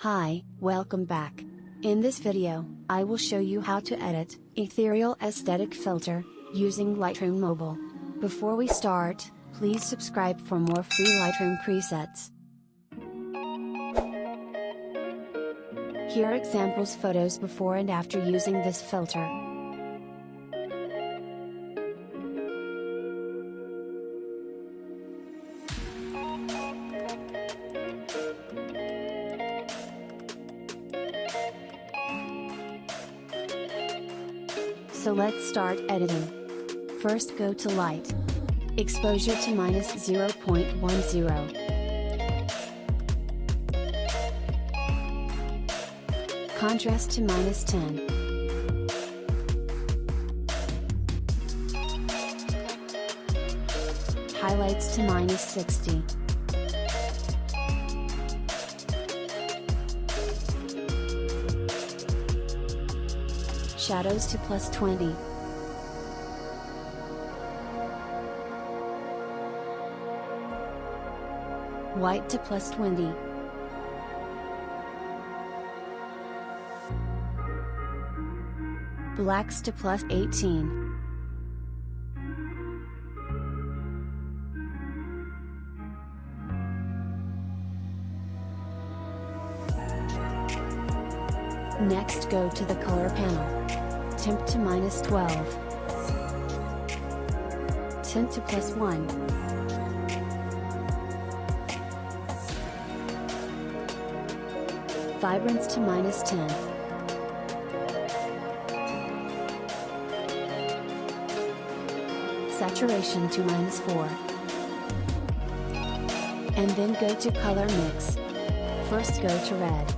Hi, welcome back. In this video, I will show you how to edit Ethereal Aesthetic Filter using Lightroom Mobile. Before we start, please subscribe for more free Lightroom presets. Here are examples photos before and after using this filter. So let's start editing. First go to Light. Exposure to -0.10. Contrast to -10. Highlights to -60. Shadows to +20. White to +20. Blacks to +18. Next go to the color panel. Temp to -12. Tint to +1. Vibrance to -10. Saturation to -4. And then go to color mix. First go to red.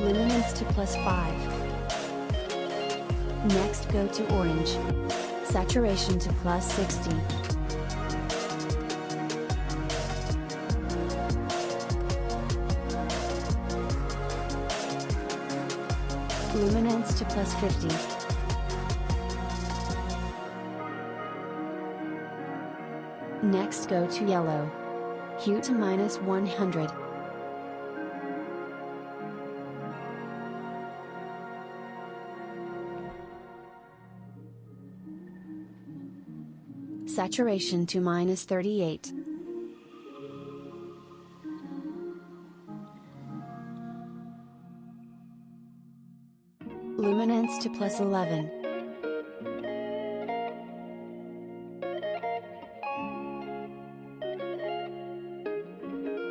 Luminance to +5. Next go to orange. Saturation to +60. Luminance to +50. Next go to yellow. Hue to -100. Saturation to -38. Luminance to +11.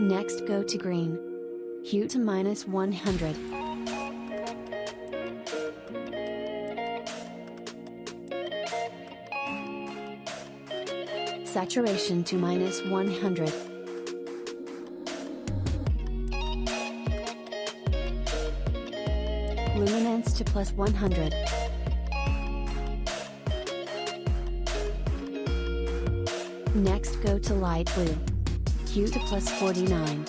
Next go to green. Hue to -100. Saturation to -100. Luminance to +100. Next go to light blue. Hue to +49.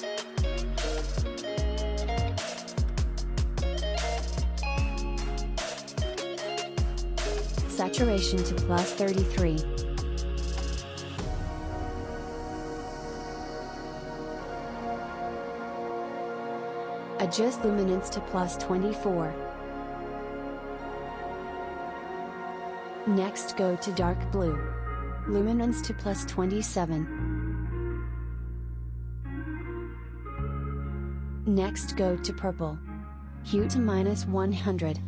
Saturation to +33. Adjust luminance to +24. Next go to dark blue. Luminance to +27. Next go to purple. Hue to -100.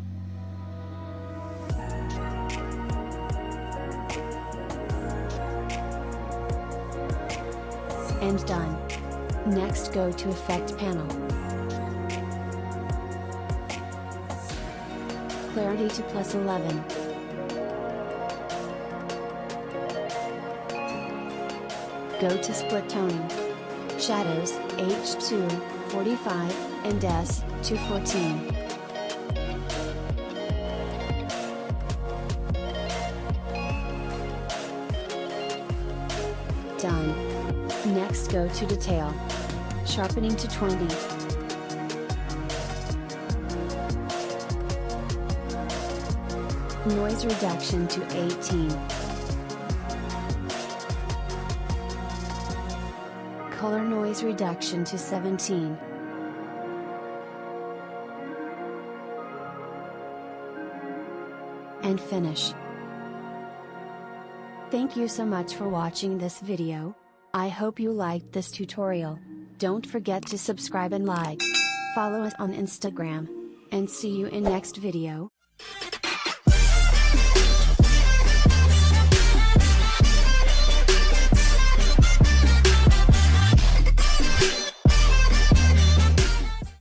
And done. Next go to Effect panel. Clarity to +11. Go to Split Toning. Shadows, H2, 45, and S, 214. Done. Next go to Detail. Sharpening to 20. Noise reduction to 18. Color noise reduction to 17. and finish. Thank you so much for watching this video. I hope you liked this tutorial. Don't forget to subscribe and like. Follow us on Instagram. And see you in next video.